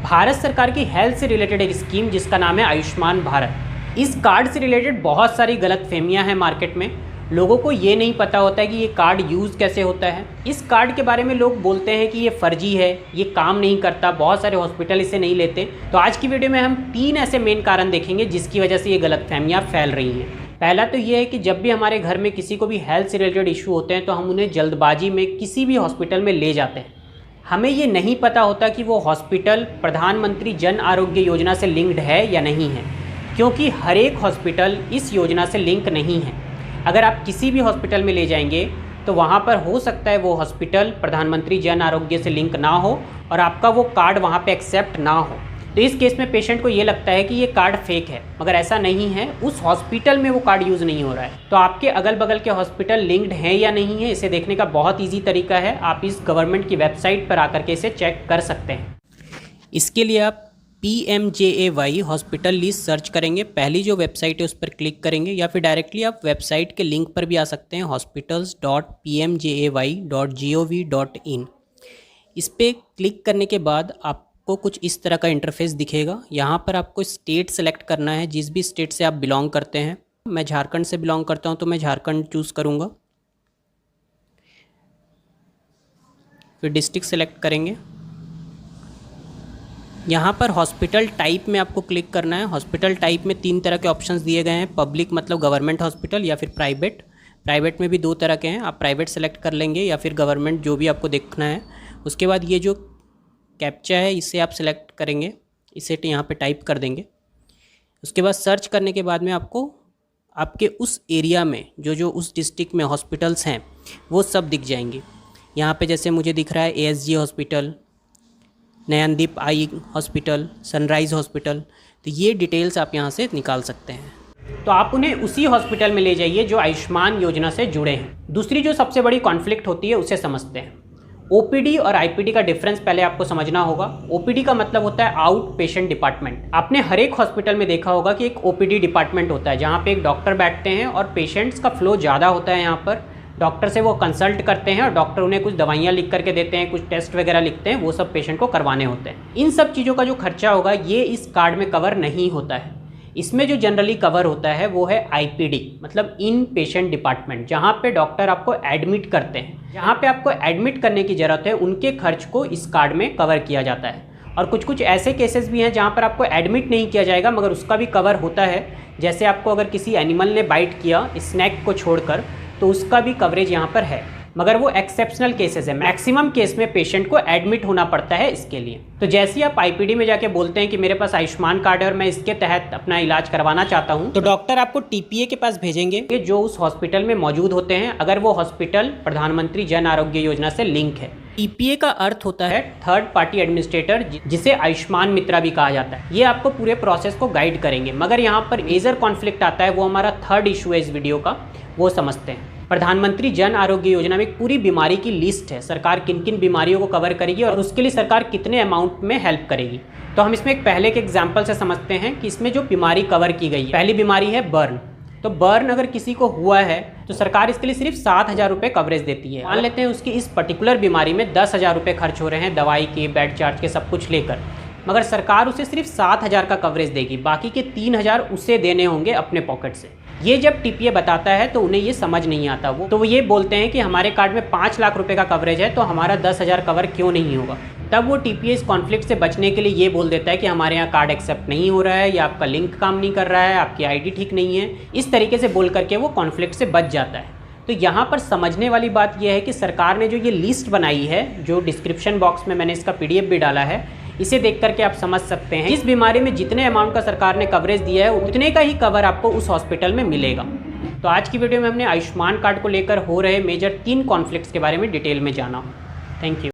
भारत सरकार की हेल्थ से रिलेटेड एक स्कीम जिसका नाम है आयुष्मान भारत। इस कार्ड से रिलेटेड बहुत सारी गलतफहमियां हैं मार्केट में। लोगों को ये नहीं पता होता है कि ये कार्ड यूज़ कैसे होता है। इस कार्ड के बारे में लोग बोलते हैं कि ये फर्जी है, ये काम नहीं करता, बहुत सारे हॉस्पिटल इसे नहीं लेते। तो आज की वीडियो में हम 3 ऐसे मेन कारण देखेंगे जिसकी वजह से ये गलतफहमियां फैल रही हैं। पहला तो ये है कि जब भी हमारे घर में किसी को भी हेल्थ से रिलेटेड इशू होते हैं तो हम उन्हें जल्दबाजी में किसी भी हॉस्पिटल में ले जाते हैं। हमें ये नहीं पता होता कि वो हॉस्पिटल प्रधानमंत्री जन आरोग्य योजना से लिंक्ड है या नहीं है, क्योंकि हर एक हॉस्पिटल इस योजना से लिंक नहीं है। अगर आप किसी भी हॉस्पिटल में ले जाएंगे तो वहाँ पर हो सकता है वो हॉस्पिटल प्रधानमंत्री जन आरोग्य से लिंक ना हो और आपका वो कार्ड वहाँ पे एक्सेप्ट ना हो। तो इस केस में पेशेंट को ये लगता है कि ये कार्ड फेक है, मगर ऐसा नहीं है। उस हॉस्पिटल में वो कार्ड यूज़ नहीं हो रहा है। तो आपके अगल बगल के हॉस्पिटल लिंक्ड हैं या नहीं है, इसे देखने का बहुत ईजी तरीका है। आप इस गवर्नमेंट की वेबसाइट पर आकर के इसे चेक कर सकते हैं। इसके लिए आप PMJAY हॉस्पिटल लिस्ट सर्च करेंगे। पहली जो वेबसाइट है उस पर क्लिक करेंगे, या फिर डायरेक्टली आप वेबसाइट के लिंक पर भी आ सकते हैं, hospitals.pmjay.gov.in। इस पर क्लिक करने के बाद आपको कुछ इस तरह का इंटरफेस दिखेगा। यहाँ पर आपको स्टेट सेलेक्ट करना है, जिस भी स्टेट से आप बिलोंग करते हैं। मैं झारखंड से बिलोंग करता हूँ तो मैं झारखंड चूज़ करूँगा। फिर डिस्ट्रिक्ट सेलेक्ट करेंगे। यहाँ पर हॉस्पिटल टाइप में आपको क्लिक करना है। हॉस्पिटल टाइप में 3 तरह के ऑप्शंस दिए गए हैं, पब्लिक मतलब गवर्नमेंट हॉस्पिटल, या फिर प्राइवेट। प्राइवेट में भी 2 तरह के हैं, आप प्राइवेट सेलेक्ट कर लेंगे या फिर गवर्नमेंट, जो भी आपको देखना है। उसके बाद ये जो कैप्चा है इसे आप सेलेक्ट करेंगे, इसे यहाँ पे टाइप कर देंगे। उसके बाद सर्च करने के बाद में आपको आपके उस एरिया में जो उस डिस्ट्रिक्ट में हॉस्पिटल्स हैं वो सब दिख जाएंगे। यहाँ पे जैसे मुझे दिख रहा है ASG hospital, Nayandeep eye hospital, sunrise hospital. तो ये डिटेल्स आप यहाँ से निकाल सकते हैं। तो आप उन्हें उसी हॉस्पिटल में ले जाइए जो आयुष्मान योजना से जुड़े हैं। दूसरी जो सबसे बड़ी कॉन्फ्लिक्ट होती है उसे समझते हैं। OPD और IPD का डिफरेंस पहले आपको समझना होगा। OPD का मतलब होता है आउट पेशेंट डिपार्टमेंट। आपने हर एक हॉस्पिटल में देखा होगा कि एक OPD डिपार्टमेंट होता है जहाँ पे एक डॉक्टर बैठते हैं और पेशेंट्स का फ्लो ज़्यादा होता है। यहाँ पर डॉक्टर से वो कंसल्ट करते हैं और डॉक्टर उन्हें कुछ दवाइयाँ लिख करके देते हैं, कुछ टेस्ट वगैरह लिखते हैं, वो सब पेशेंट को करवाने होते हैं। इन सब चीज़ों का जो खर्चा होगा ये इस कार्ड में कवर नहीं होता है। इसमें जो जनरली कवर होता है वो है IPD मतलब इन पेशेंट डिपार्टमेंट, जहाँ पे डॉक्टर आपको एडमिट करते हैं। जहाँ पे आपको एडमिट करने की ज़रूरत है उनके खर्च को इस कार्ड में कवर किया जाता है। और कुछ ऐसे केसेस भी हैं जहाँ पर आपको एडमिट नहीं किया जाएगा मगर उसका भी कवर होता है। जैसे आपको अगर किसी एनिमल ने बाइट किया स्नैक को छोड़कर तो उसका भी कवरेज यहाँ पर है, मगर वो एक्सेप्शनल केसेस है। मैक्सिमम केस में पेशेंट को एडमिट होना पड़ता है इसके लिए। तो जैसे ही आप IPD में जाके बोलते हैं कि मेरे पास आयुष्मान कार्ड है और मैं इसके तहत अपना इलाज करवाना चाहता हूँ, तो डॉक्टर आपको TPA के पास भेजेंगे जो उस हॉस्पिटल में मौजूद होते हैं, अगर वो हॉस्पिटल प्रधानमंत्री जन आरोग्य योजना से लिंक है। TPA का अर्थ होता है थर्ड पार्टी एडमिनिस्ट्रेटर, जिसे आयुष्मान मित्रा भी कहा जाता है। ये आपको पूरे प्रोसेस को गाइड करेंगे। मगर यहाँ पर मेजर कॉन्फ्लिक्ट आता है, वो हमारा थर्ड इशू है इस वीडियो का, वो समझते हैं। प्रधानमंत्री जन आरोग्य योजना में एक पूरी बीमारी की लिस्ट है, सरकार किन किन बीमारियों को कवर करेगी और उसके लिए सरकार कितने अमाउंट में हेल्प करेगी। तो हम इसमें एक पहले के एग्जाम्पल से समझते हैं कि इसमें जो बीमारी कवर की गई है, पहली बीमारी है बर्न। तो बर्न अगर किसी को हुआ है तो सरकार इसके लिए सिर्फ 7,000 रुपये कवरेज देती है। मान लेते हैं उसकी इस पर्टिकुलर बीमारी में 10,000 रुपये खर्च हो रहे हैं, दवाई के, बेड चार्ज के, सब कुछ लेकर, मगर सरकार उसे सिर्फ 7,000 का कवरेज देगी, बाकी के 3,000 उसे देने होंगे अपने पॉकेट से। ये जब TPA बताता है तो उन्हें ये समझ नहीं आता। वो ये बोलते हैं कि हमारे कार्ड में 5 लाख रुपए का कवरेज है तो हमारा 10,000 कवर क्यों नहीं होगा। तब वो TPA इस कॉन्फ्लिक्ट से बचने के लिए ये बोल देता है कि हमारे यहाँ कार्ड एक्सेप्ट नहीं हो रहा है, या आपका लिंक काम नहीं कर रहा है, आपकी ID ठीक नहीं है। इस तरीके से बोल करके वो कॉन्फ्लिक्ट से बच जाता है। तो यहाँ पर समझने वाली बात यह है कि सरकार ने जो ये लिस्ट बनाई है, जो डिस्क्रिप्शन बॉक्स में मैंने इसका PDF भी डाला है, इसे देख करके आप समझ सकते हैं इस बीमारी में जितने अमाउंट का सरकार ने कवरेज दिया है उतने का ही कवर आपको उस हॉस्पिटल में मिलेगा। तो आज की वीडियो में हमने आयुष्मान कार्ड को लेकर हो रहे मेजर 3 कॉन्फ्लिक्ट्स के बारे में डिटेल में जाना। Thank you.